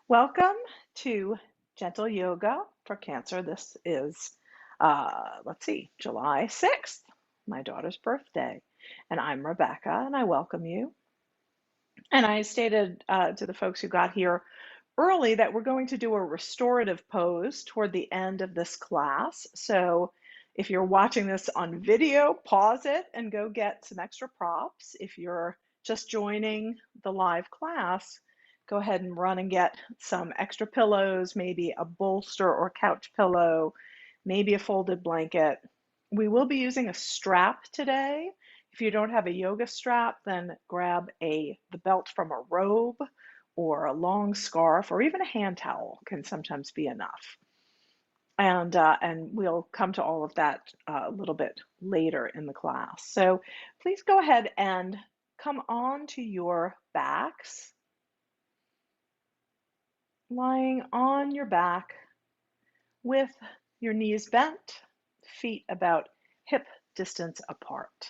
Welcome to Gentle Yoga for Cancer. This is, July 6th, my daughter's birthday. And I'm Rebecca, and I welcome you. And I stated to the folks who got here early that we're going to do a restorative pose toward the end of this class. So if you're watching this on video, pause it and go get some extra props. If you're just joining the live class, go ahead and run and get some extra pillows, maybe a bolster or couch pillow, maybe a folded blanket. We will be using a strap today. If you don't have a yoga strap, then grab the belt from a robe or a long scarf or even a hand towel can sometimes be enough. And we'll come to all of that a little bit later in the class. So please go ahead and come on to your backs, lying on your back with your knees bent, feet about hip distance apart.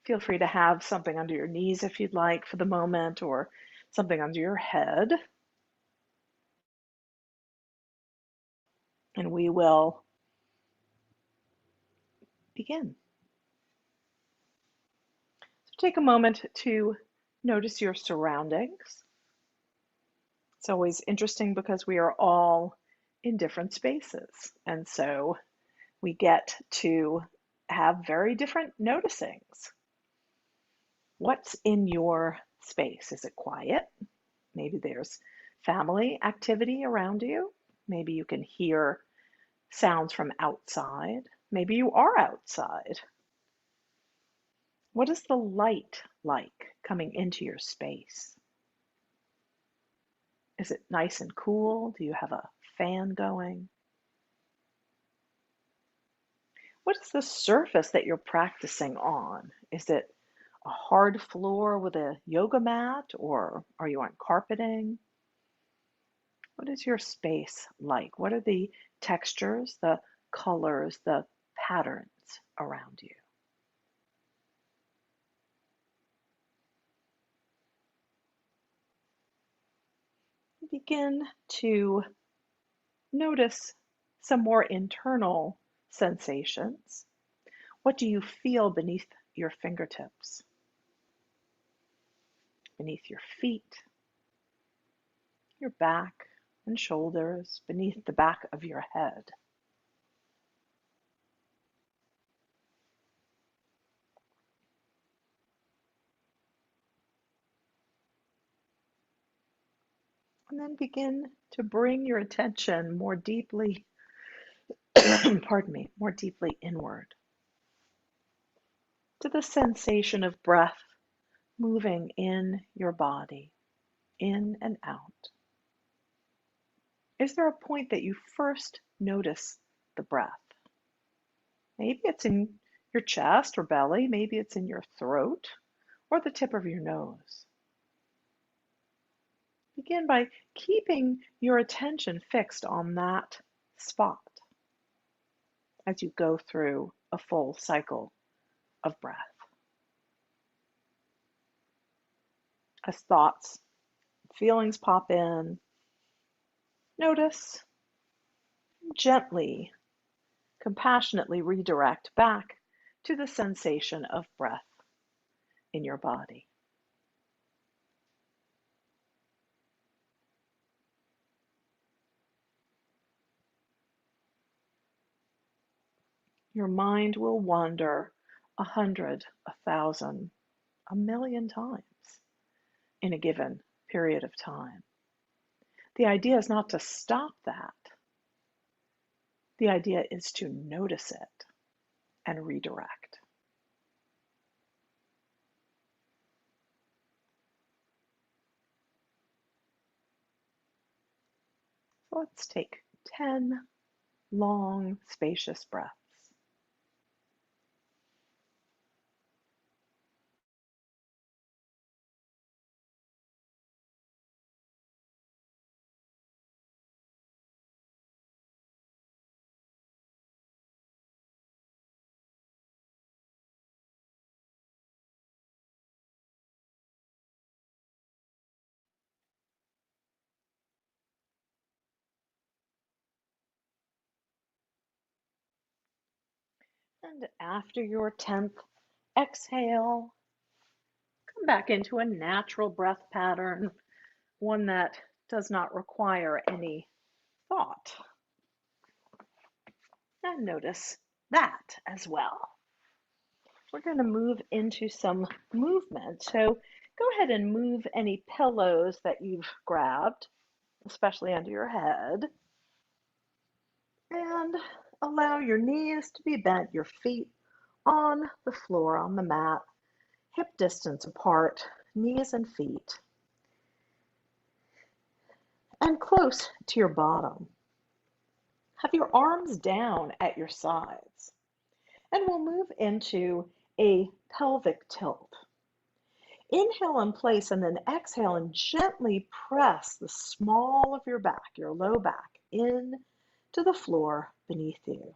Feel free to have something under your knees if you'd like for the moment, or something under your head. And we will begin. So take a moment to notice your surroundings. It's always interesting because we are all in different spaces. And so we get to have very different noticings. What's in your space? Is it quiet? Maybe there's family activity around you. Maybe you can hear sounds from outside. Maybe you are outside. What is the light like coming into your space? Is it nice and cool? Do you have a fan going? What is the surface that you're practicing on? Is it a hard floor with a yoga mat, or are you on carpeting? What is your space like? What are the textures, the colors, the patterns around you? Begin to notice some more internal sensations. What do you feel beneath your fingertips? Beneath your feet, your back and shoulders, beneath the back of your head. And then begin to bring your attention more deeply, more deeply inward to the sensation of breath moving in your body, in and out. Is there a point that you first notice the breath? Maybe it's in your chest or belly, maybe it's in your throat or the tip of your nose. Begin by keeping your attention fixed on that spot as you go through a full cycle of breath. As thoughts, feelings pop in, notice, gently, compassionately redirect back to the sensation of breath in your body. Your mind will wander 100, 1,000, a million times in a given period of time. The idea is not to stop that. The idea is to notice it and redirect. So let's take 10 long, spacious breaths. And after your 10th exhale, come back into a natural breath pattern, one that does not require any thought. And notice that as well. We're going to move into some movement. So go ahead and move any pillows that you've grabbed, especially under your head, and allow your knees to be bent, your feet on the floor, on the mat, hip distance apart, knees and feet, and close to your bottom. Have your arms down at your sides. And we'll move into a pelvic tilt. Inhale in place and then exhale and gently press the small of your back, your low back, in to the floor beneath you.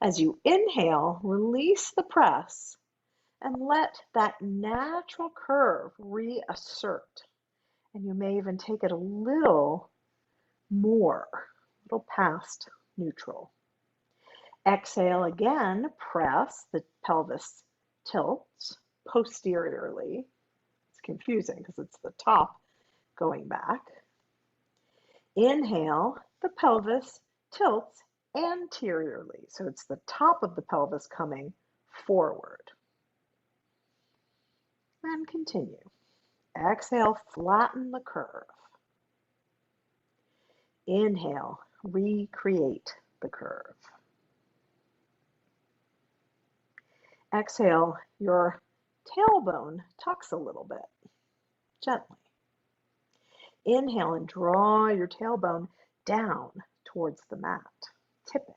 As you inhale, release the press and let that natural curve reassert. And you may even take it a little more, a little past neutral. Exhale again, press, the pelvis tilts posteriorly. It's confusing because it's the top going back. Inhale, the pelvis tilts anteriorly. So it's the top of the pelvis coming forward. And continue. Exhale, flatten the curve. Inhale, recreate the curve. Exhale, your tailbone tucks a little bit, gently. Inhale and draw your tailbone down towards the mat, tipping.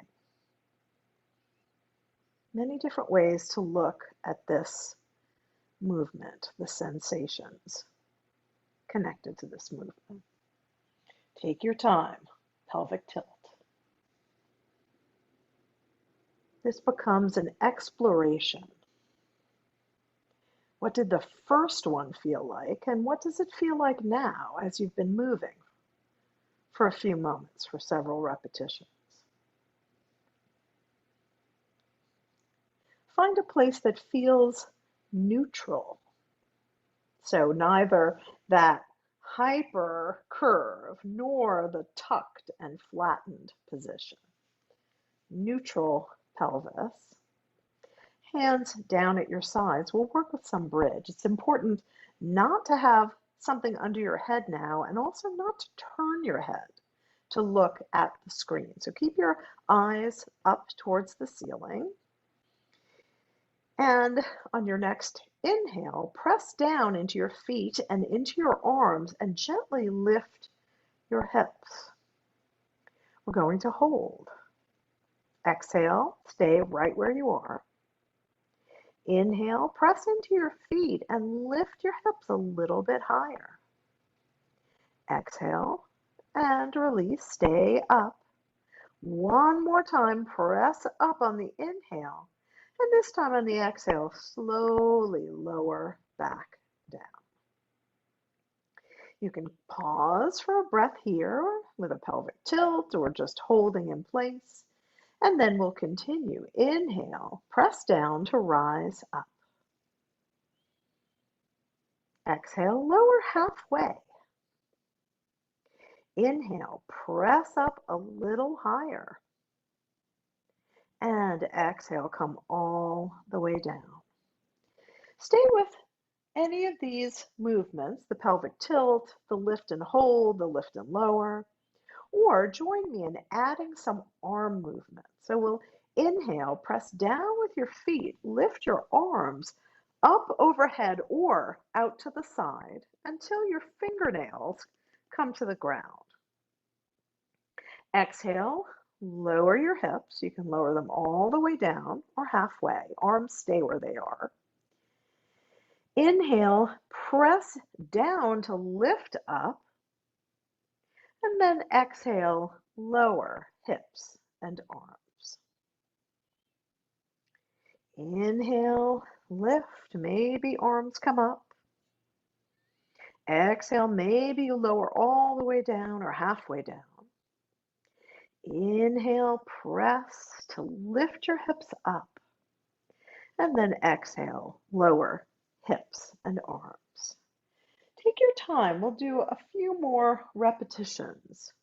Many different ways to look at this movement, the sensations connected to this movement. Take your time, pelvic tilt. This becomes an exploration. What did the first one feel like, and what does it feel like now as you've been moving for a few moments, for several repetitions? Find a place that feels neutral. So neither that hyper curve nor the tucked and flattened position. Neutral pelvis. Hands down at your sides. We'll work with some bridge. It's important not to have something under your head now, and also not to turn your head to look at the screen. So keep your eyes up towards the ceiling. And on your next inhale, press down into your feet and into your arms and gently lift your hips. We're going to hold. Exhale, stay right where you are. Inhale, press into your feet and lift your hips a little bit higher. Exhale and release, stay up. One more time, press up on the inhale. And this time on the exhale, slowly lower back down. You can pause for a breath here with a pelvic tilt or just holding in place. And then we'll continue. Inhale, press down to rise up. Exhale, lower halfway. Inhale, press up a little higher. And exhale, come all the way down. Stay with any of these movements, the pelvic tilt, the lift and hold, the lift and lower, or join me in adding some arm movement. So we'll inhale, press down with your feet, lift your arms up overhead or out to the side until your fingernails come to the ground. Exhale, lower your hips. You can lower them all the way down or halfway. Arms stay where they are. Inhale, press down to lift up. And then exhale, lower hips and arms. Inhale, lift, maybe arms come up. Exhale, maybe you lower all the way down or halfway down. Inhale, press to lift your hips up. And then exhale, lower hips and arms. Take your time. We'll do a few more repetitions.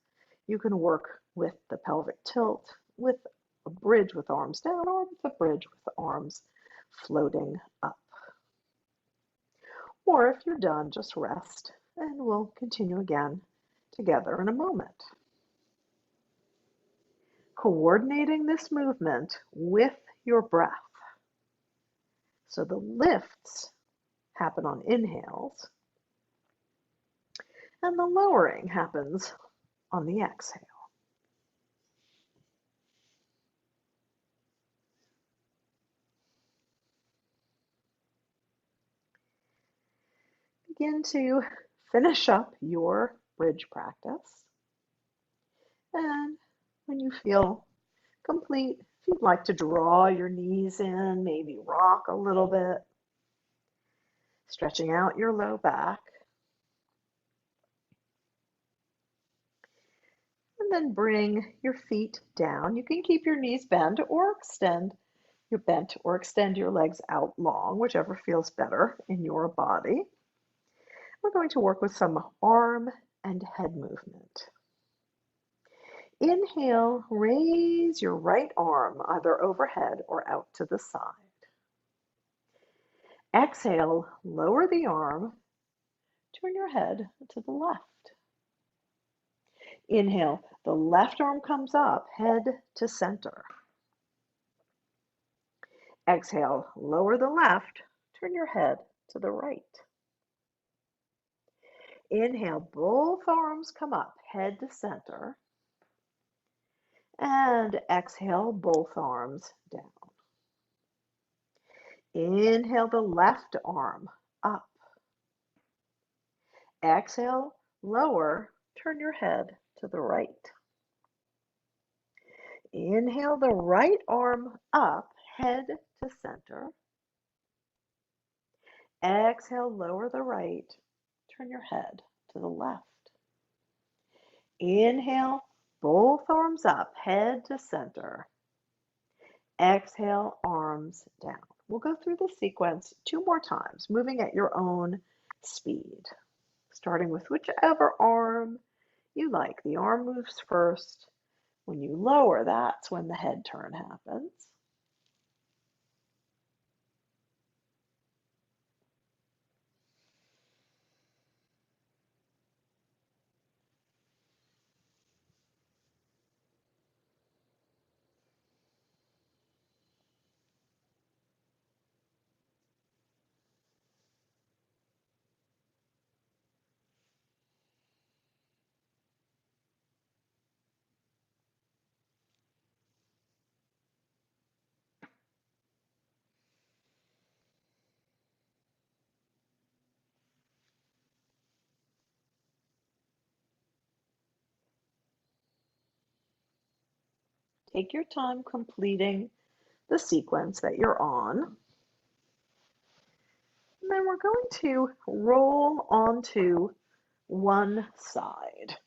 You can work with the pelvic tilt, with a bridge with arms down, or with a bridge with the arms floating up. Or if you're done, just rest, and we'll continue again together in a moment. Coordinating this movement with your breath. So the lifts happen on inhales, and the lowering happens on the exhale. Begin to finish up your bridge practice. And when you feel complete, if you'd like to draw your knees in, maybe rock a little bit, stretching out your low back. And then bring your feet down. You can keep your knees bent or extend your legs out long, whichever feels better in your body. We're going to work with some arm and head movement. Inhale, raise your right arm either overhead or out to the side. Exhale, lower the arm, turn your head to the left. Inhale, the left arm comes up, head to center. Exhale, lower the left, turn your head to the right. Inhale, both arms come up, head to center. And exhale, both arms down. Inhale the left arm up. Exhale, lower, turn your head to the right. Inhale the right arm up, head to center. Exhale, lower the right, turn your head to the left. Inhale, both arms up, head to center. Exhale, arms down. We'll go through the sequence 2 more times, moving at your own speed, starting with whichever arm you like. The arm moves first. When you lower, that's when the head turn happens. Take your time completing the sequence that you're on. And then we're going to roll onto one side.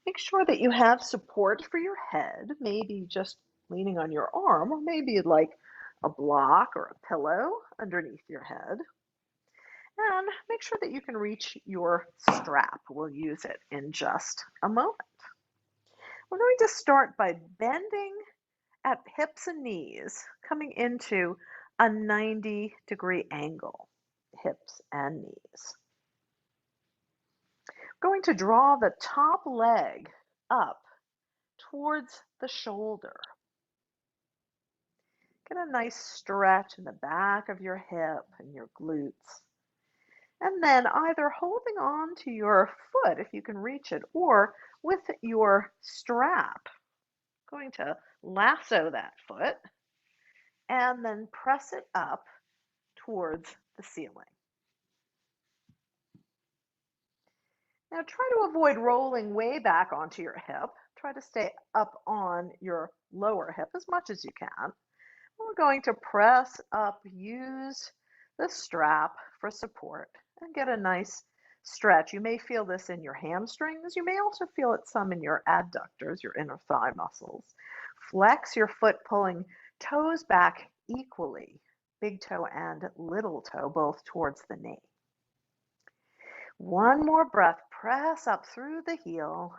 Make sure that you have support for your head, maybe just leaning on your arm, or maybe you'd like a block or a pillow underneath your head. And make sure that you can reach your strap. We'll use it in just a moment. We're going to start by bending at hips and knees, coming into a 90-degree angle, hips and knees. We're going to draw the top leg up towards the shoulder. Get a nice stretch in the back of your hip and your glutes. And then either holding on to your foot if you can reach it, or with your strap, going to lasso that foot and then press it up towards the ceiling. Now try to avoid rolling way back onto your hip. Try to stay up on your lower hip as much as you can. We're going to press up, use the strap for support, and get a nice stretch. You may feel this in your hamstrings. You may also feel it some in your adductors, your inner thigh muscles. Flex your foot, pulling toes back equally, big toe and little toe, both towards the knee. One more breath, press up through the heel,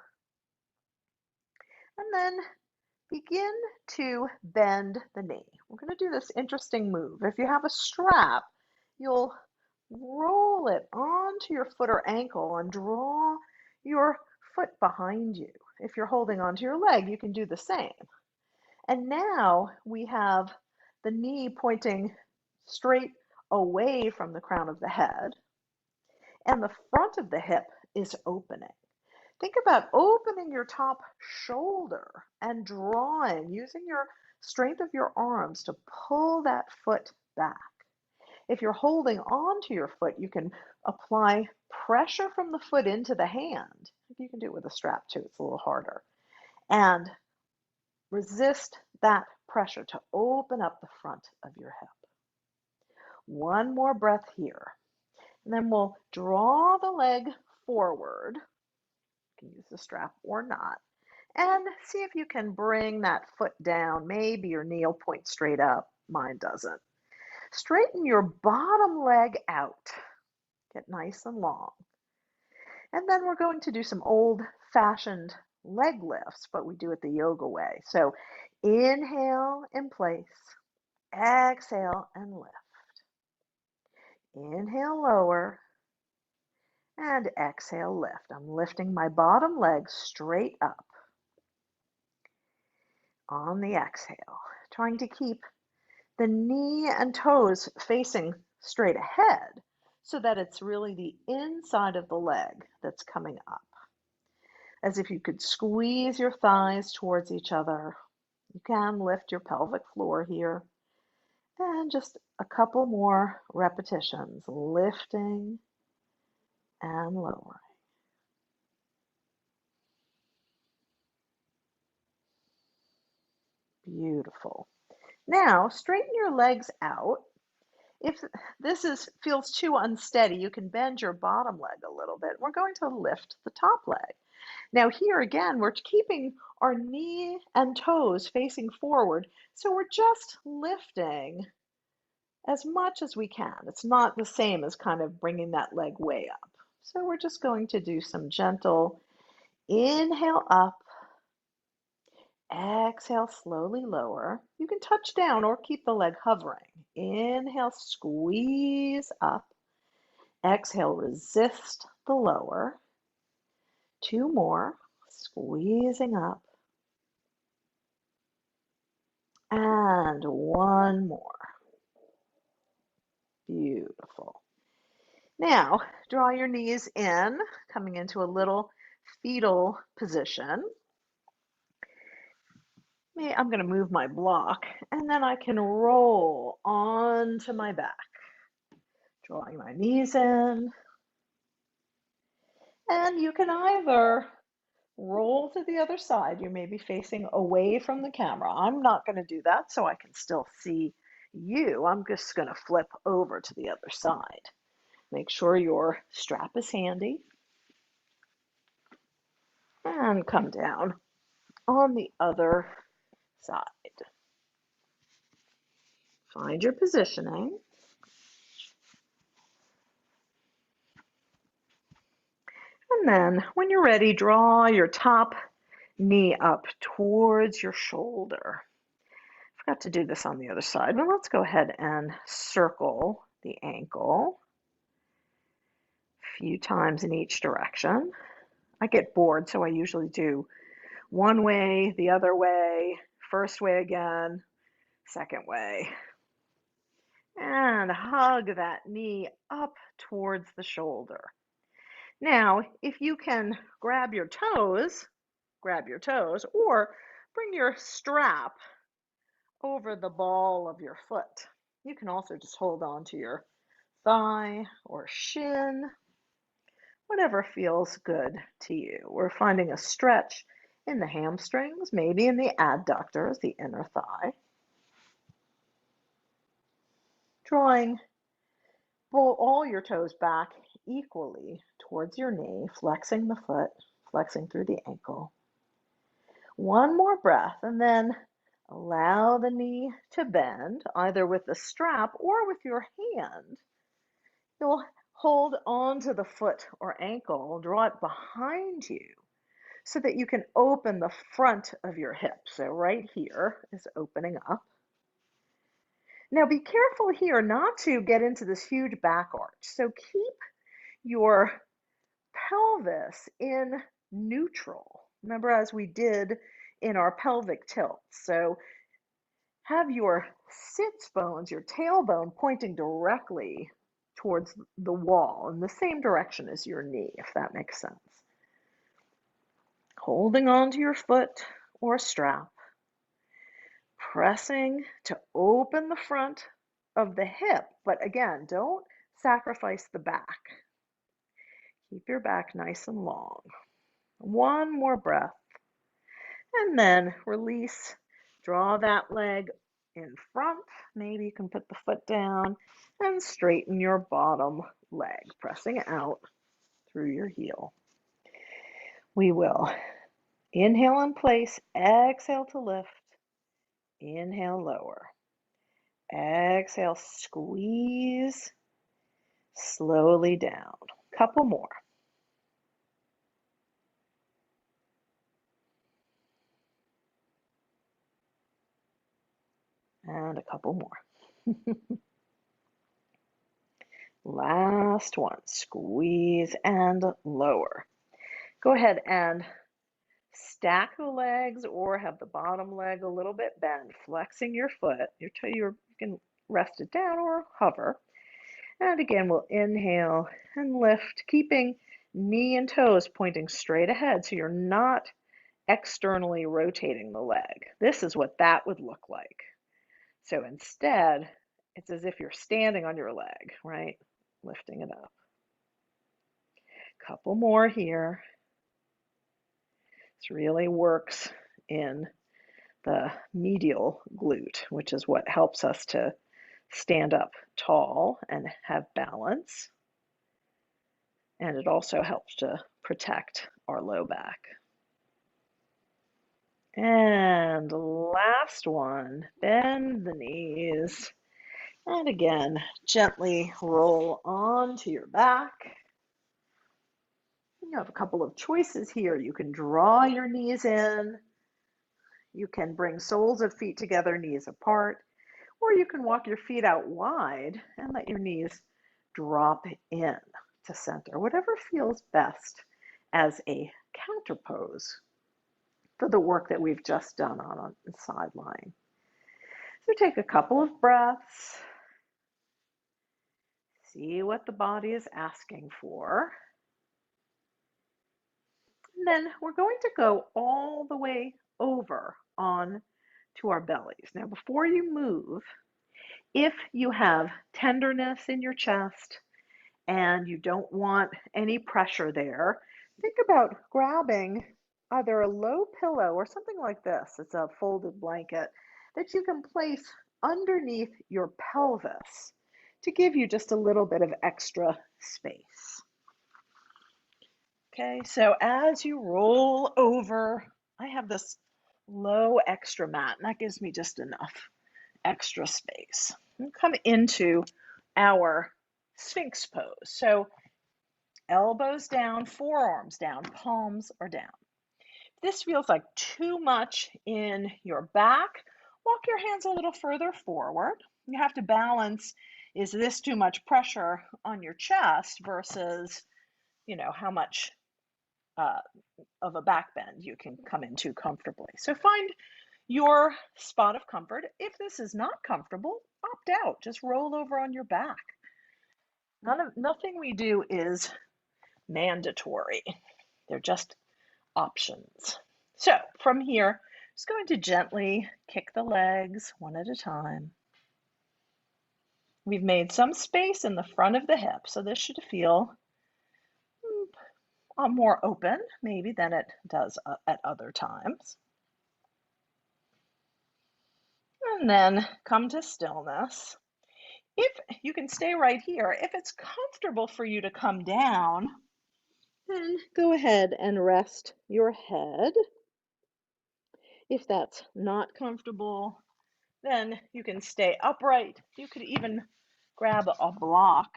and then begin to bend the knee. We're going to do this interesting move. If you have a strap, you'll roll it onto your foot or ankle and draw your foot behind you. If you're holding onto your leg, you can do the same. And now we have the knee pointing straight away from the crown of the head, and the front of the hip is opening. Think about opening your top shoulder and drawing, using your strength of your arms to pull that foot back. If you're holding on to your foot, you can apply pressure from the foot into the hand. You can do it with a strap too, it's a little harder. And resist that pressure to open up the front of your hip. One more breath here. And then we'll draw the leg forward. You can use the strap or not. And see if you can bring that foot down. Maybe your knee will point straight up. Mine doesn't. Straighten your bottom leg out. Get nice and long. And then we're going to do some old-fashioned leg lifts, but we do it the yoga way. So inhale in place. Exhale and lift. Inhale, lower. And exhale, lift. I'm lifting my bottom leg straight up on the exhale, trying to keep the knee and toes facing straight ahead so that it's really the inside of the leg that's coming up. As if you could squeeze your thighs towards each other. You can lift your pelvic floor here. And just a couple more repetitions, lifting and lowering. Beautiful. Now, straighten your legs out. If feels too unsteady, you can bend your bottom leg a little bit. We're going to lift the top leg. Now here again, we're keeping our knee and toes facing forward, so we're just lifting as much as we can. It's not the same as kind of bringing that leg way up. So we're just going to do some gentle inhale up, exhale, slowly lower. You can touch down or keep the leg hovering. Inhale, squeeze up. Exhale, resist the lower. Two more, squeezing up. And one more. Beautiful. Now, draw your knees in, coming into a little fetal position. I'm going to move my block, and then I can roll onto my back. Drawing my knees in. And you can either roll to the other side. You may be facing away from the camera. I'm not going to do that so I can still see you. I'm just going to flip over to the other side. Make sure your strap is handy. And come down on the other side. Find your positioning. And then when you're ready, draw your top knee up towards your shoulder. Forgot to do this on the other side. Now let's go ahead and circle the ankle a few times in each direction. I get bored, so I usually do one way, the other way, first way again, second way. And hug that knee up towards the shoulder. Now, if you can grab your toes, or bring your strap over the ball of your foot. You can also just hold on to your thigh or shin, whatever feels good to you. We're finding a stretch in the hamstrings, maybe in the adductors, the inner thigh. Drawing all your toes back equally towards your knee, flexing the foot, flexing through the ankle. One more breath, and then allow the knee to bend, either with the strap or with your hand. You'll hold onto the foot or ankle, draw it behind you so that you can open the front of your hip. So right here is opening up. Now be careful here not to get into this huge back arch. So keep your pelvis in neutral. Remember, as we did in our pelvic tilt. So have your sits bones, your tailbone pointing directly towards the wall in the same direction as your knee, if that makes sense. Holding onto your foot or strap, pressing to open the front of the hip, but again, don't sacrifice the back. Keep your back nice and long. One more breath, and then release. Draw that leg in front. Maybe you can put the foot down and straighten your bottom leg, pressing out through your heel. We will inhale in place, exhale to lift, inhale, lower. Exhale, squeeze slowly down. Couple more. And a couple more. Last one. Squeeze and lower. Go ahead and stack the legs or have the bottom leg a little bit bent, flexing your foot. You can rest it down or hover. And again, we'll inhale and lift, keeping knee and toes pointing straight ahead so you're not externally rotating the leg. This is what that would look like. So instead, it's as if you're standing on your leg, right? Lifting it up. Couple more here. This really works in the medial glute, which is what helps us to stand up tall and have balance. And it also helps to protect our low back. And last one, bend the knees. And again, gently roll onto your back. You have a couple of choices here. You can draw your knees in. You can bring soles of feet together, knees apart. Or you can walk your feet out wide and let your knees drop in to center. Whatever feels best as a counter pose for the work that we've just done on the side lying. So take a couple of breaths. See what the body is asking for. And then we're going to go all the way over on to our bellies. Now, before you move, if you have tenderness in your chest and you don't want any pressure there, think about grabbing either a low pillow or something like this. It's a folded blanket that you can place underneath your pelvis to give you just a little bit of extra space. Okay, so as you roll over, I have this low extra mat, and that gives me just enough extra space. And come into our Sphinx pose. So elbows down, forearms down, palms are down. If this feels like too much in your back, walk your hands a little further forward. You have to balance, is this too much pressure on your chest versus, how much of a back bend you can come into comfortably. So find your spot of comfort. If this is not comfortable, opt out. Just roll over on your back. Nothing we do is mandatory. They're just options. So from here, just going to gently kick the legs one at a time. We've made some space in the front of the hip, so this should feel more open maybe than it does at other times. And then come to stillness. If you can stay right here, if it's comfortable for you to come down, Then go ahead and rest your head. If that's not comfortable, then you can stay upright. You could even grab a block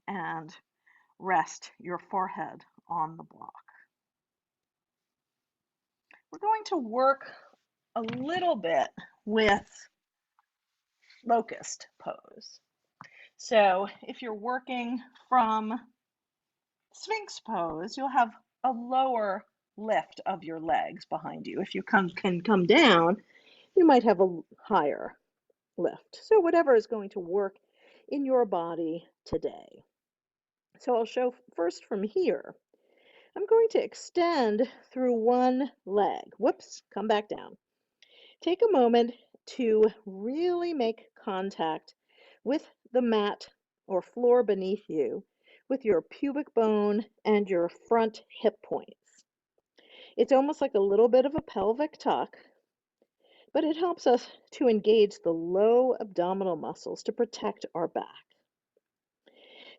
and rest your forehead on the block. We're going to work a little bit with locust pose. So if you're working from Sphinx pose, you'll have a lower lift of your legs behind you. If you can come down, you might have a higher lift. So whatever is going to work in your body today. So I'll show first from here. I'm going to extend through one leg. Whoops, come back down. Take a moment to really make contact with the mat or floor beneath you with your pubic bone and your front hip points. It's almost like a little bit of a pelvic tuck, but it helps us to engage the low abdominal muscles to protect our back.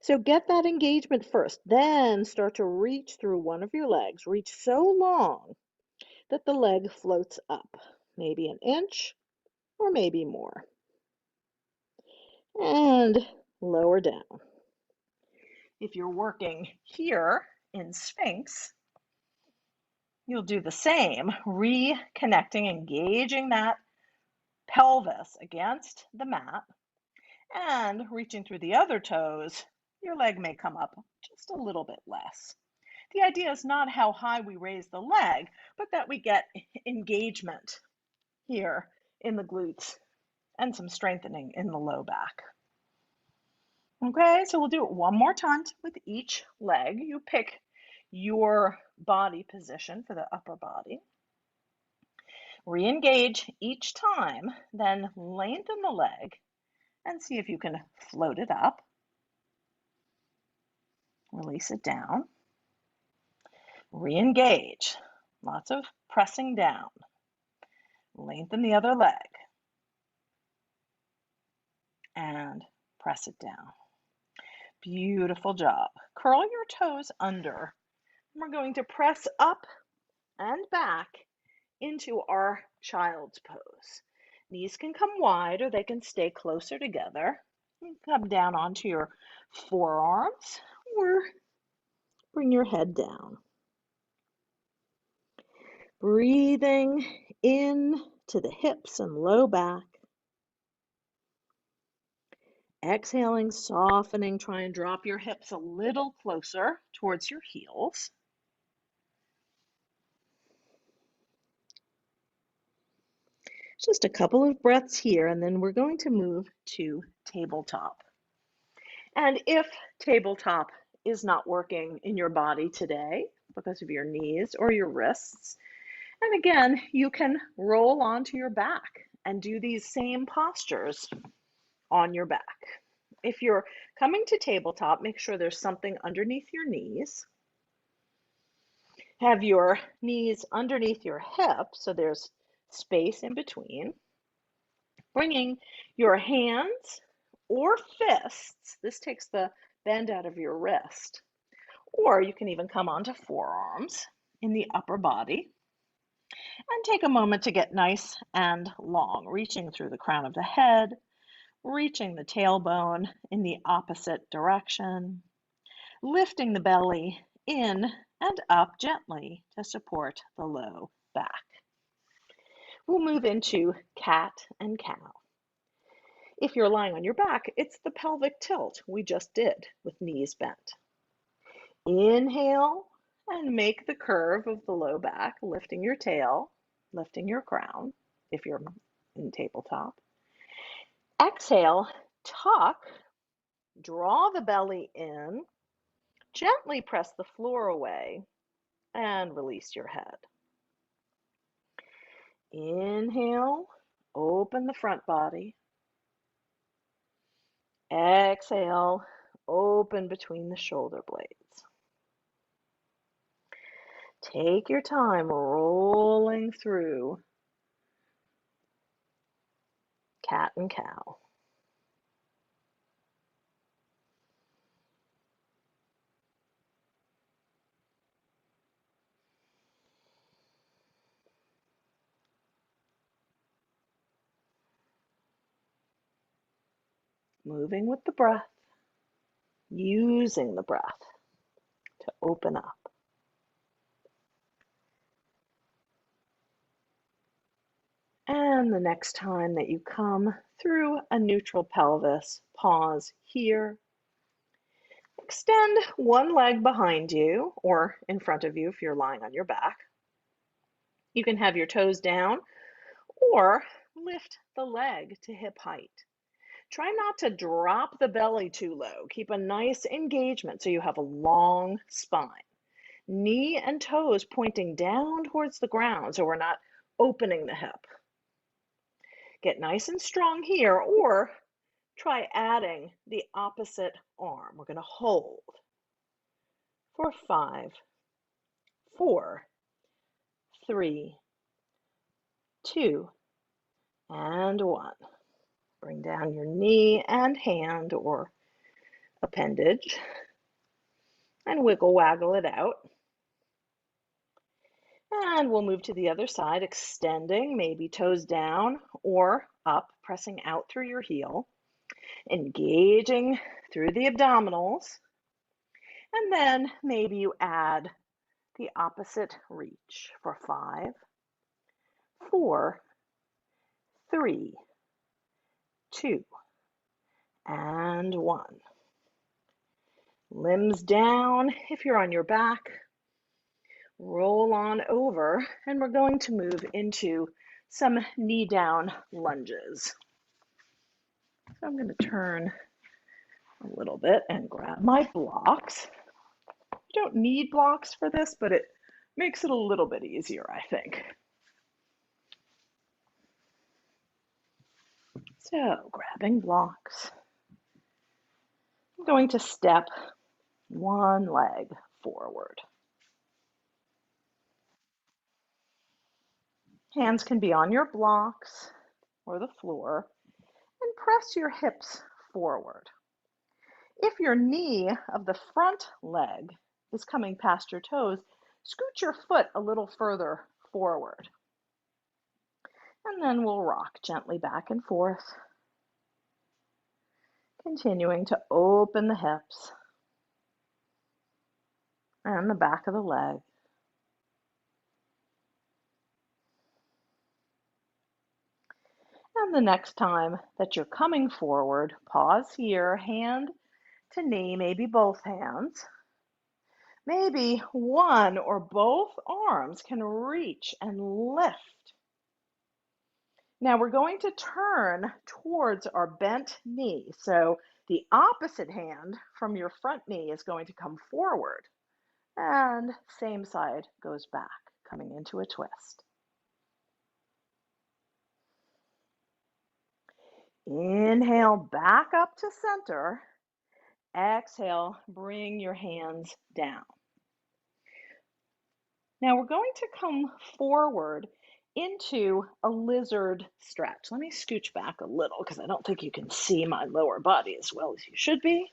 So get that engagement first, then start to reach through one of your legs. Reach so long that the leg floats up, maybe an inch or maybe more. And lower down. If you're working here in Sphinx, you'll do the same, reconnecting, engaging that pelvis against the mat and reaching through the other toes. Your leg may come up just a little bit less. The idea is not how high we raise the leg, but that we get engagement here in the glutes and some strengthening in the low back. Okay, so we'll do it one more time with each leg. You pick your body position for the upper body. Re-engage each time, then lengthen the leg and see if you can float it up. Release it down. Re-engage. Lots of pressing down. Lengthen the other leg and press it down. Beautiful job. Curl your toes under. We're going to press up and back into our child's pose. Knees can come wide or they can stay closer together. You come down onto your forearms or bring your head down. Breathing in to the hips and low back. Exhaling, softening, try and drop your hips a little closer towards your heels. Just a couple of breaths here, and then we're going to move to tabletop. And if tabletop is not working in your body today because of your knees or your wrists, and again, you can roll onto your back and do these same postures on your back. If you're coming to tabletop, make sure there's something underneath your knees. Have your knees underneath your hips so there's space in between. Bringing your hands or fists, this takes the bend out of your wrist, or you can even come onto forearms in the upper body and take a moment to get nice and long, reaching through the crown of the head, reaching the tailbone in the opposite direction, lifting the belly in and up gently to support the low back. We'll move into cat and cow. If you're lying on your back, it's the pelvic tilt we just did with knees bent. Inhale and make the curve of the low back, lifting your tail, lifting your crown if you're in tabletop. Exhale, tuck, draw the belly in, gently press the floor away, and release your head. Inhale, open the front body. Exhale, open between the shoulder blades. Take your time rolling through cat and cow. moving with the breath, using the breath to open up. And the next time that you come through a neutral pelvis, pause here. Extend one leg behind you or in front of you if you're lying on your back. You can have your toes down or lift the leg to hip height. Try not to drop the belly too low. Keep a nice engagement so you have a long spine. Knee and toes pointing down towards the ground so we're not opening the hip. Get nice and strong here, or try adding the opposite arm. We're going to hold for 5, 4, 3, 2, and 1. Bring down your knee and hand or appendage and wiggle waggle it out. And we'll move to the other side, extending, maybe toes down or up, pressing out through your heel, engaging through the abdominals. And then maybe you add the opposite reach for 5, 4, 3, 2, and 1. Limbs down if you're on your back. Roll on over, and we're going to move into some knee down lunges. So I'm going to turn a little bit and grab my blocks. You don't need blocks for this, but it makes it a little bit easier, I think. So, grabbing blocks. I'm going to step one leg forward. Hands can be on your blocks or the floor, and press your hips forward. If your knee of the front leg is coming past your toes, scoot your foot a little further forward. And then we'll rock gently back and forth, continuing to open the hips and the back of the leg. And the next time that you're coming forward, pause here, hand to knee, maybe both hands. Maybe one or both arms can reach and lift. Now we're going to turn towards our bent knee. So the opposite hand from your front knee is going to come forward. And same side goes back, coming into a twist. Inhale back up to center. Exhale, bring your hands down. Now we're going to come forward into a lizard stretch. Let me scooch back a little because I don't think you can see my lower body as well as you should be.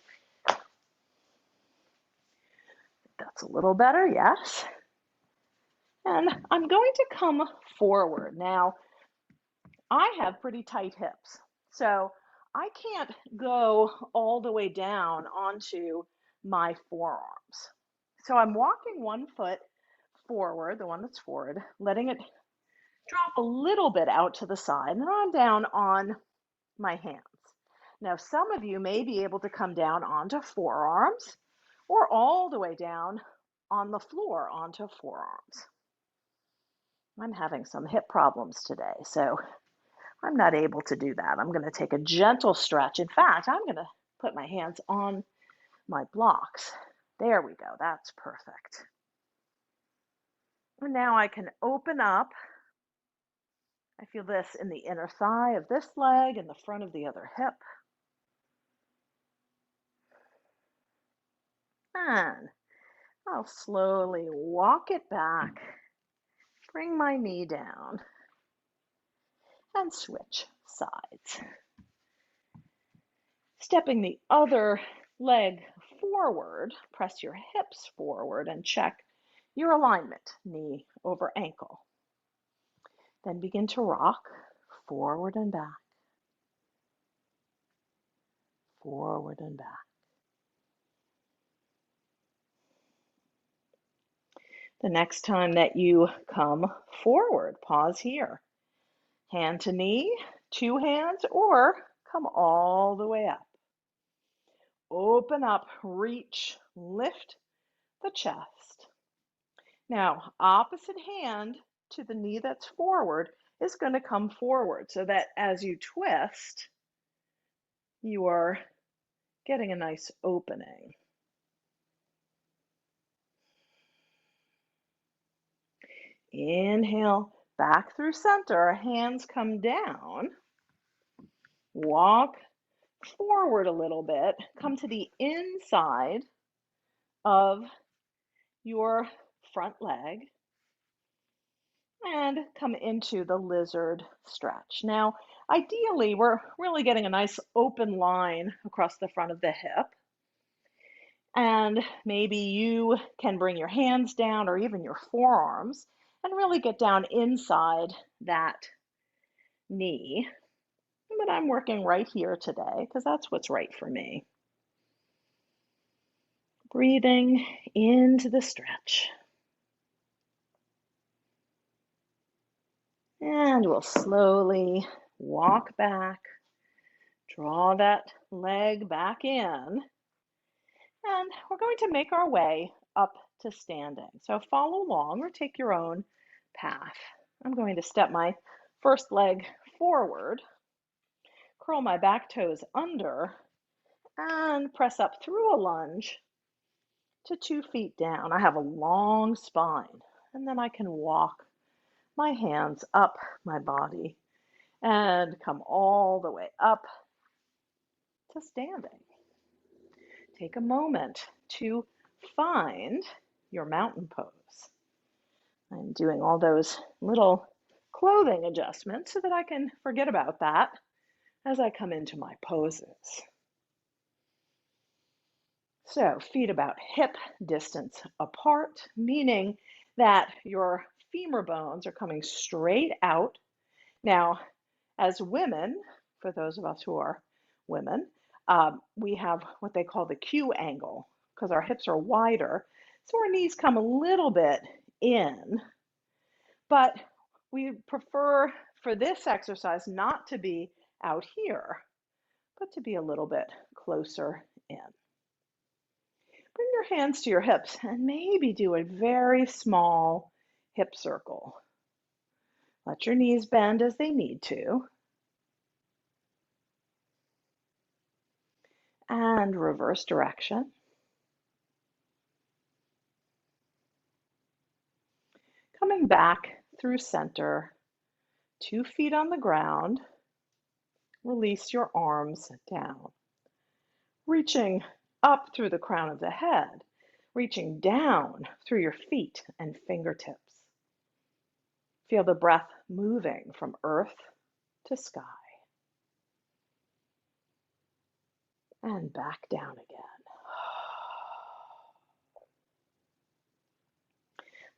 That's a little better, yes. And I'm going to come forward. Now, I have pretty tight hips, so I can't go all the way down onto my forearms. So I'm walking one foot forward, the one that's forward, letting it drop a little bit out to the side, and then I'm down on my hands. Now, some of you may be able to come down onto forearms or all the way down on the floor onto forearms. I'm having some hip problems today, so I'm not able to do that. I'm going to take a gentle stretch. In fact, I'm going to put my hands on my blocks. There we go. That's perfect. And now I can open up. I feel this in the inner thigh of this leg and the front of the other hip. And I'll slowly walk it back, bring my knee down, and switch sides. Stepping the other leg forward, press your hips forward and check your alignment, knee over ankle. Then begin to rock forward and back, forward and back. The next time that you come forward, pause here. Hand to knee, two hands, or come all the way up. Open up, reach, lift the chest. Now, opposite hand to the knee that's forward is going to come forward so that as you twist, you are getting a nice opening. Inhale, back through center, hands come down. Walk forward a little bit, come to the inside of your front leg and come into the lizard stretch. Now, ideally, we're really getting a nice open line across the front of the hip. And maybe you can bring your hands down or even your forearms and really get down inside that knee. But I'm working right here today because that's what's right for me. Breathing into the stretch. And we'll slowly walk back, draw that leg back in, and we're going to make our way up to standing. So follow along or take your own path. I'm going to step my first leg forward, curl my back toes under, and press up through a lunge to 2 feet down. I have a long spine, and then I can walk my hands up my body and come all the way up to standing. Take a moment to find your mountain pose. I'm doing all those little clothing adjustments so that I can forget about that as I come into my poses. So feet about hip distance apart, meaning that your femur bones are coming straight out. Now, as women, for those of us who are women, we have what they call the Q angle because our hips are wider. So our knees come a little bit in, but we prefer for this exercise not to be out here, but to be a little bit closer in. Bring your hands to your hips and maybe do a very small hip circle. Let your knees bend as they need to. And reverse direction. Coming back through center, 2 feet on the ground. Release your arms down. Reaching up through the crown of the head, reaching down through your feet and fingertips. Feel the breath moving from earth to sky. And back down again.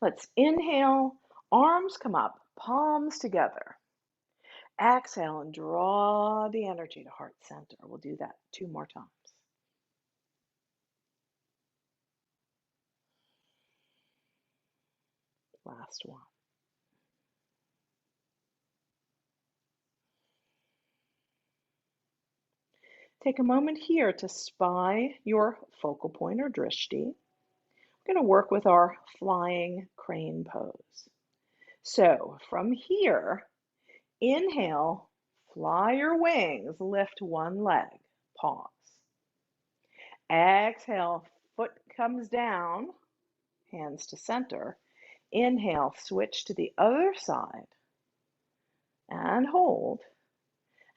Let's inhale, arms come up, palms together. Exhale and draw the energy to heart center. We'll do that 2 more times. Last one. Take a moment here to spy your focal point or drishti. We're going to work with our flying crane pose. So from here, inhale, fly your wings, lift one leg, pause. Exhale, foot comes down, hands to center. Inhale, switch to the other side and hold.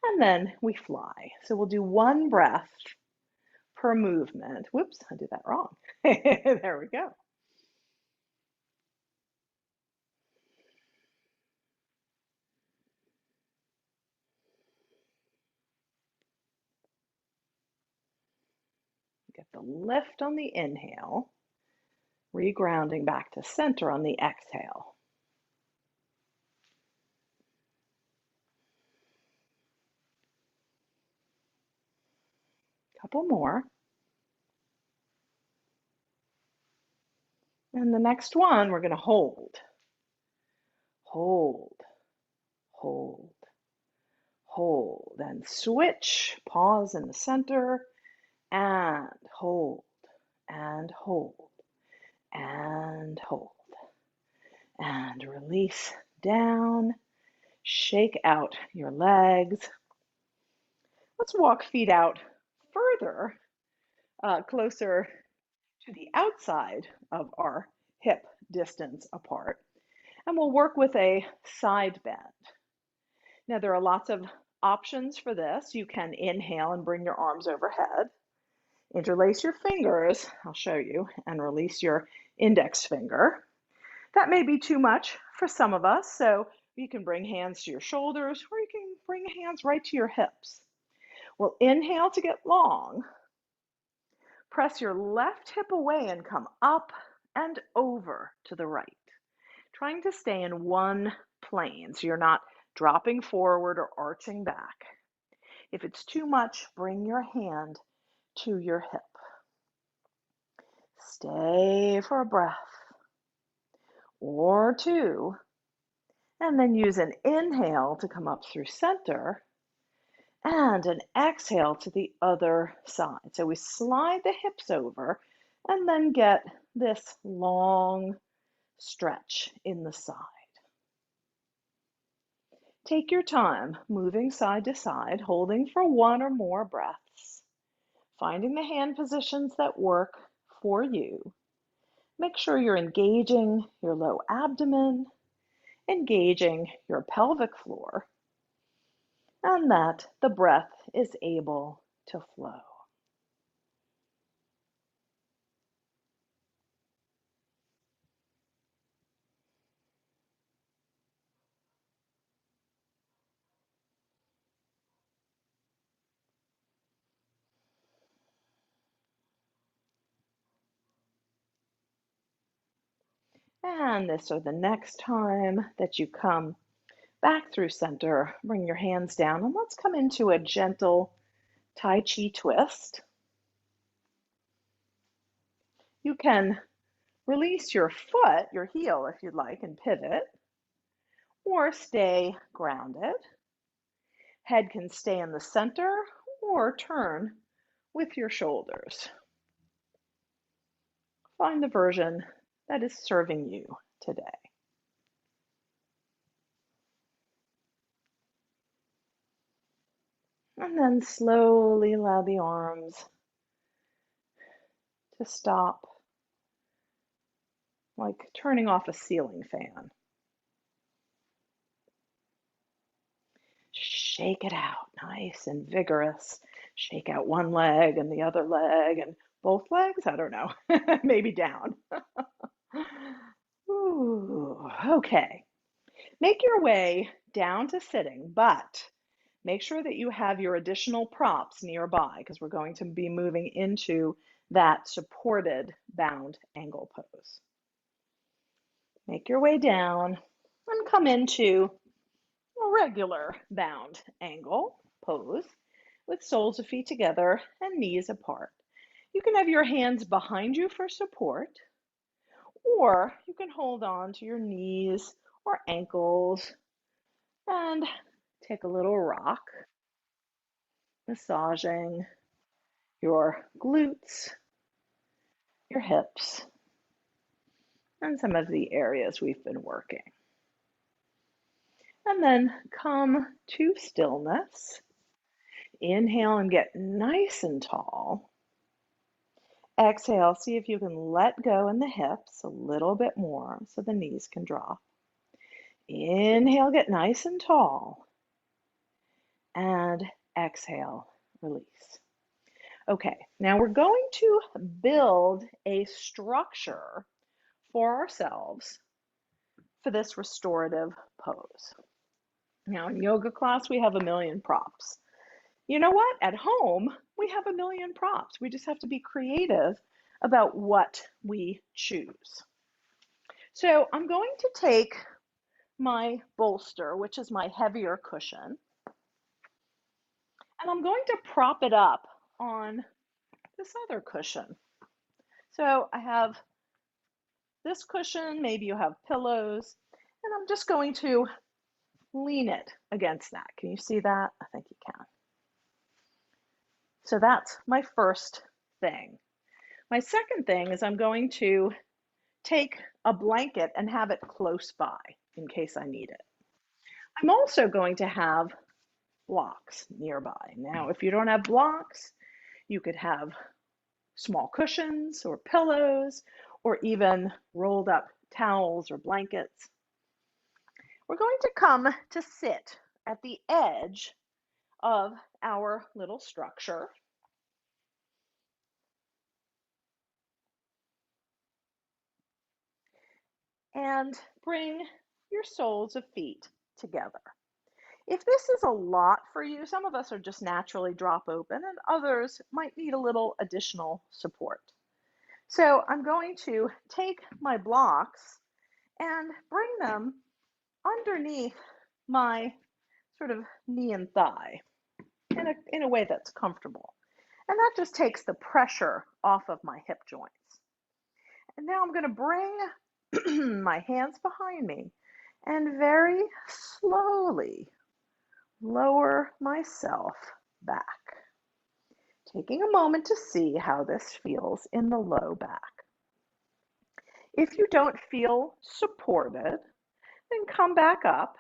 And then we fly. So we'll do 1 breath per movement. Whoops, I did that wrong. There we go. Get the lift on the inhale, regrounding back to center on the exhale. Couple more. And the next one, we're going to hold, hold, hold, hold, and switch. Pause in the center and hold, and hold, and hold, and release down. Shake out your legs. Let's walk feet out further, closer to the outside of our hip distance apart. And we'll work with a side bend. Now, there are lots of options for this. You can inhale and bring your arms overhead. Interlace your fingers, I'll show you, and release your index finger. That may be too much for some of us, so you can bring hands to your shoulders or you can bring hands right to your hips. We'll inhale to get long. Press your left hip away and come up and over to the right, trying to stay in one plane so you're not dropping forward or arching back. If it's too much, bring your hand to your hip. Stay for a breath or two, and then use an inhale to come up through center and an exhale to the other side. So we slide the hips over and then get this long stretch in the side. Take your time moving side to side, holding for one or more breaths, finding the hand positions that work for you. Make sure you're engaging your low abdomen, engaging your pelvic floor, and that the breath is able to flow. And this or the next time that you come back through center, bring your hands down and let's come into a gentle Tai Chi twist. You can release your foot, your heel if you'd like, and pivot, or stay grounded. Head can stay in the center or turn with your shoulders. Find the version that is serving you today. And then slowly allow the arms to stop, like turning off a ceiling fan. Shake it out, nice and vigorous. Shake out one leg and the other leg and both legs. I don't know, maybe down. Ooh, okay. Make your way down to sitting, but make sure that you have your additional props nearby because we're going to be moving into that supported bound angle pose. Make your way down and come into a regular bound angle pose with soles of feet together and knees apart. You can have your hands behind you for support, or you can hold on to your knees or ankles and take a little rock, massaging your glutes, your hips, and some of the areas we've been working. And then come to stillness. Inhale and get nice and tall. Exhale, see if you can let go in the hips a little bit more so the knees can drop. Inhale, get nice and tall. And exhale, release. Okay, now we're going to build a structure for ourselves for this restorative pose. Now, in yoga class, we have a million props. You know what? At home, we have a million props. We just have to be creative about what we choose. So I'm going to take my bolster, which is my heavier cushion, and I'm going to prop it up on this other cushion. So I have this cushion, maybe you have pillows, and I'm just going to lean it against that. Can you see that? I think you can. So that's my first thing. My second thing is I'm going to take a blanket and have it close by in case I need it. I'm also going to have blocks nearby. Now, if you don't have blocks, you could have small cushions or pillows or even rolled up towels or blankets. We're going to come to sit at the edge of our little structure. And bring your soles of feet together. If this is a lot for you, some of us are just naturally drop open and others might need a little additional support. So I'm going to take my blocks and bring them underneath my sort of knee and thigh in a way that's comfortable. And that just takes the pressure off of my hip joints. And now I'm going to bring my hands behind me and very slowly lower myself back, taking a moment to see how this feels in the low back. If you don't feel supported, then come back up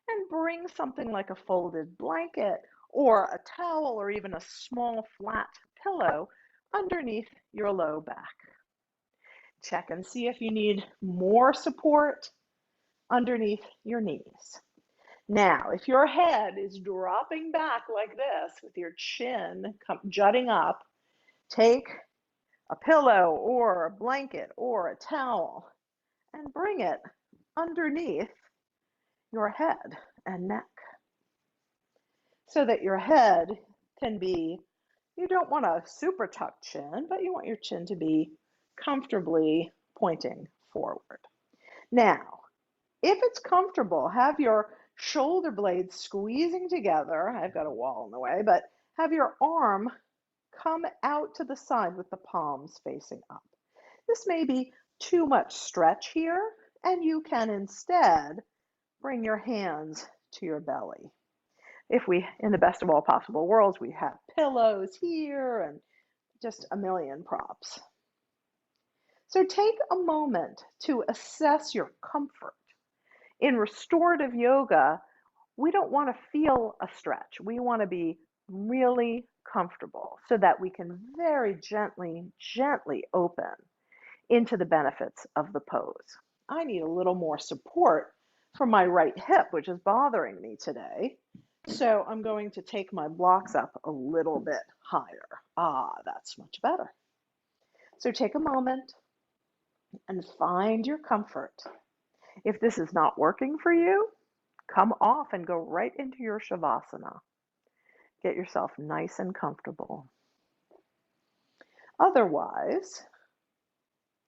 and bring something like a folded blanket or a towel or even a small flat pillow underneath your low back. Check and see if you need more support underneath your knees. Now, if your head is dropping back like this with your chin jutting up, take a pillow or a blanket or a towel and bring it underneath your head and neck so that your head can be, you don't want a super tucked chin, but you want your chin to be comfortably pointing forward. Now, if it's comfortable, have your shoulder blades squeezing together. I've got a wall in the way, but have your arm come out to the side with the palms facing up. This may be too much stretch here, and you can instead bring your hands to your belly. If we, in the best of all possible worlds, we have pillows here and just a million props. So take a moment to assess your comfort. In restorative yoga, we don't want to feel a stretch. We want to be really comfortable so that we can very gently, gently open into the benefits of the pose. I need a little more support from my right hip, which is bothering me today. So I'm going to take my blocks up a little bit higher. That's much better. So take a moment and find your comfort. If this is not working for you, come off and go right into your Shavasana. Get yourself nice and comfortable. Otherwise,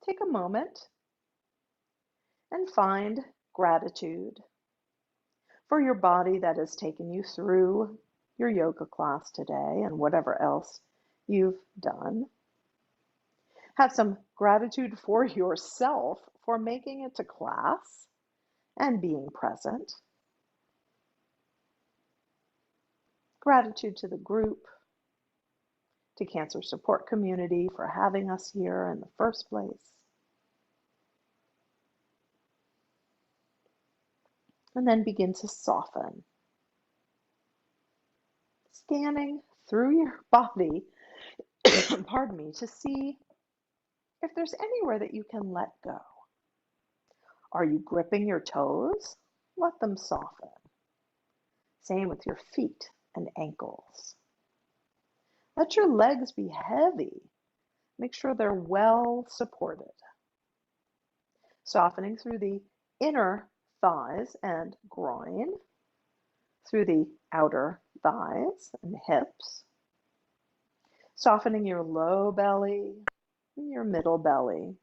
take a moment and find gratitude for your body that has taken you through your yoga class today and whatever else you've done. Have some gratitude for yourself for making it to class and being present. Gratitude to the group, to Cancer Support Community for having us here in the first place. And then begin to soften, scanning through your body, pardon me, to see if there's anywhere that you can let go. Are you gripping your toes? Let them soften. Same with your feet and ankles. Let your legs be heavy. Make sure they're well supported. Softening through the inner thighs and groin, through the outer thighs and hips. Softening your low belly, your middle belly,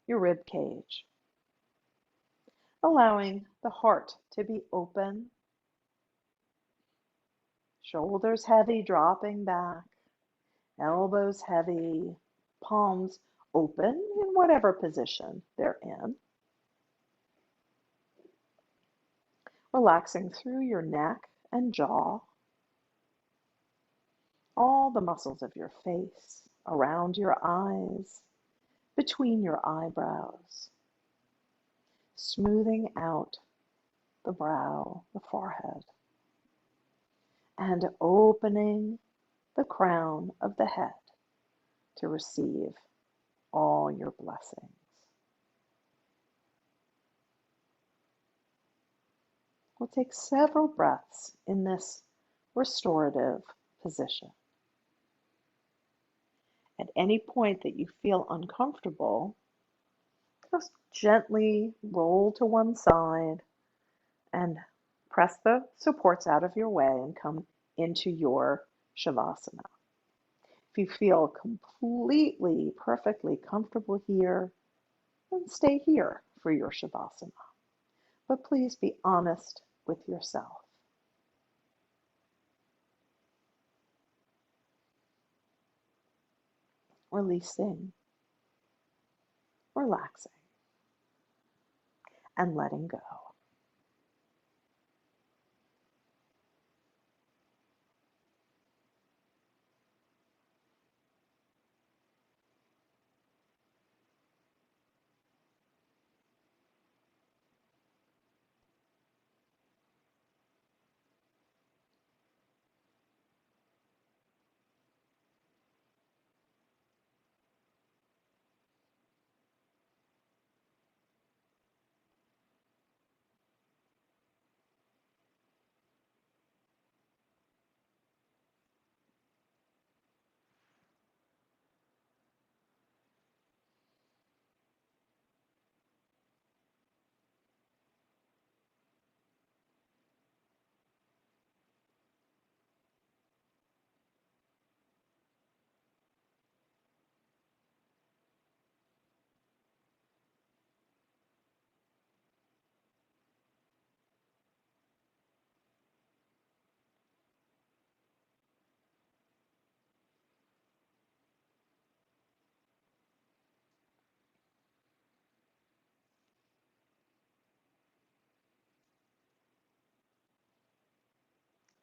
your rib cage. Allowing the heart to be open. Shoulders heavy, dropping back. elbows heavy, palms open in whatever position they're in. Relaxing through your neck and jaw, all the muscles of your face, around your eyes, between your eyebrows, smoothing out the brow, the forehead, and opening the crown of the head to receive all your blessings. We'll take several breaths in this restorative position. At any point that you feel uncomfortable, just gently roll to one side and press the supports out of your way and come into your Shavasana. If you feel completely, perfectly comfortable here, then stay here for your Shavasana. But please be honest with yourself. Releasing, relaxing, and letting go.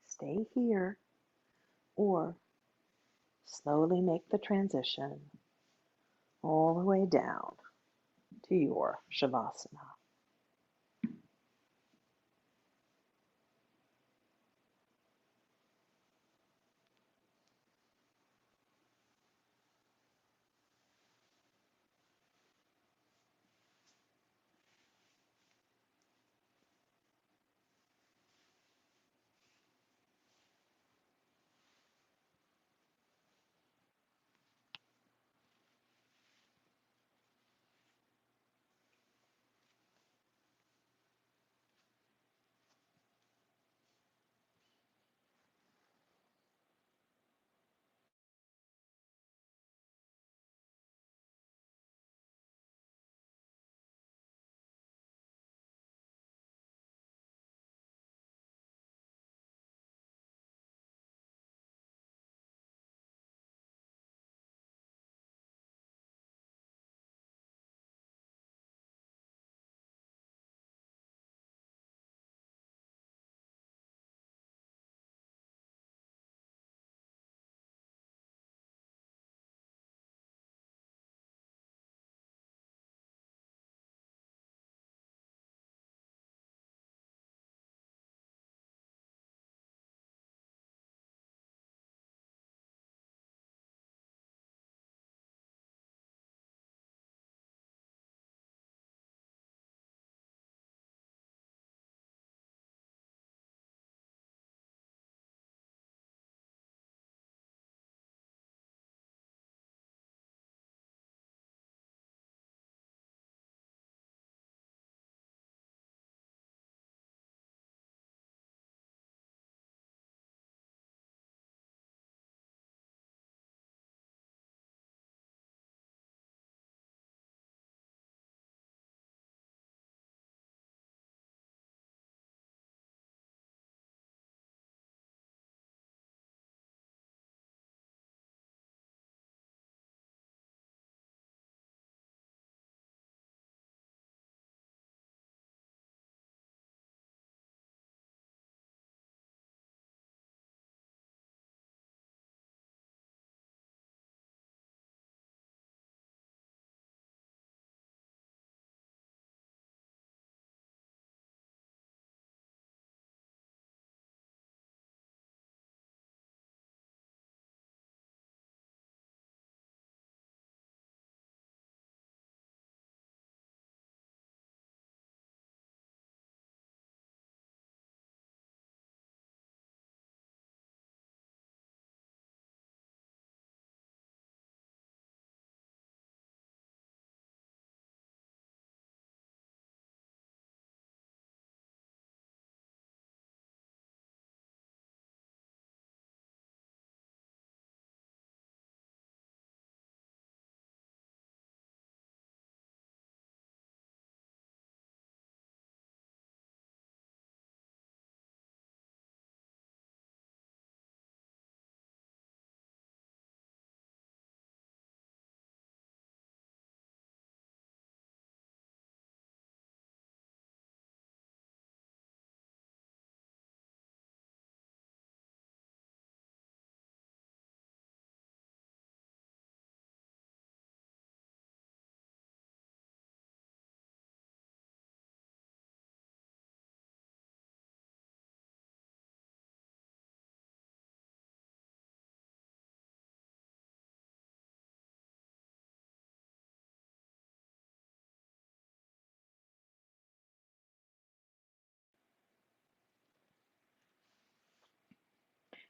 Stay here or slowly make the transition all the way down to your Shavasana.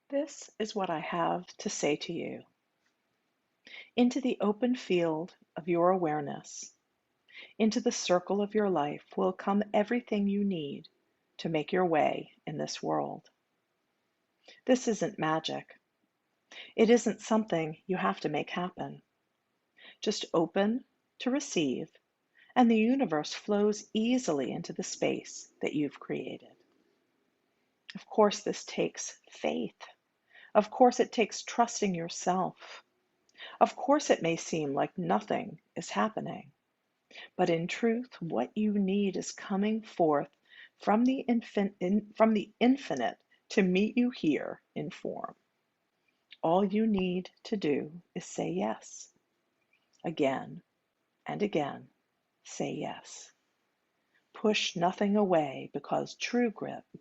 This is what I have to say to you. Into the open field of your awareness, into the circle of your life will come everything you need to make your way in this world. This isn't magic. It isn't something you have to make happen. Just open to receive, and the universe flows easily into the space that you've created. Of course, this takes faith. Of course, it takes trusting yourself. Of course, it may seem like nothing is happening, but in truth, what you need is coming forth from the infinite to meet you here in form. All you need to do is say yes. Again and again, say yes. Push nothing away because true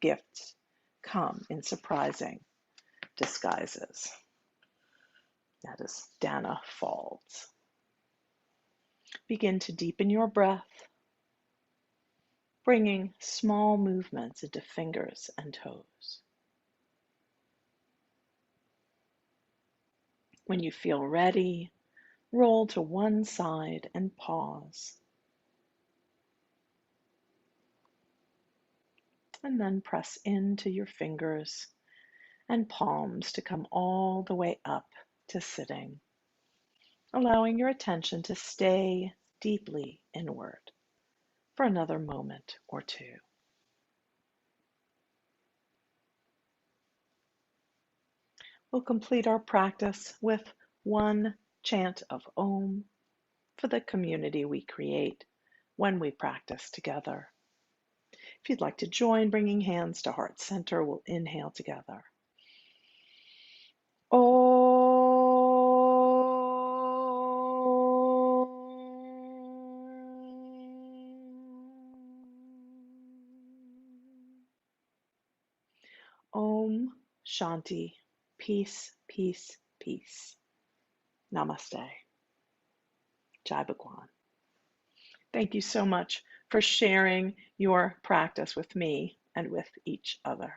gifts come in surprising disguises. That is Dana Falls. Begin to deepen your breath, bringing small movements into fingers and toes. When you feel ready, roll to one side and pause. And then press into your fingers and palms to come all the way up to sitting, allowing your attention to stay deeply inward for another moment or two. We'll complete our practice with one chant of Om for the community we create when we practice together. If you'd like to join, bringing hands to heart center, we'll inhale together. Om Shanti. Peace, peace, peace. Namaste. Jai Bhagwan. Thank you so much for sharing your practice with me and with each other.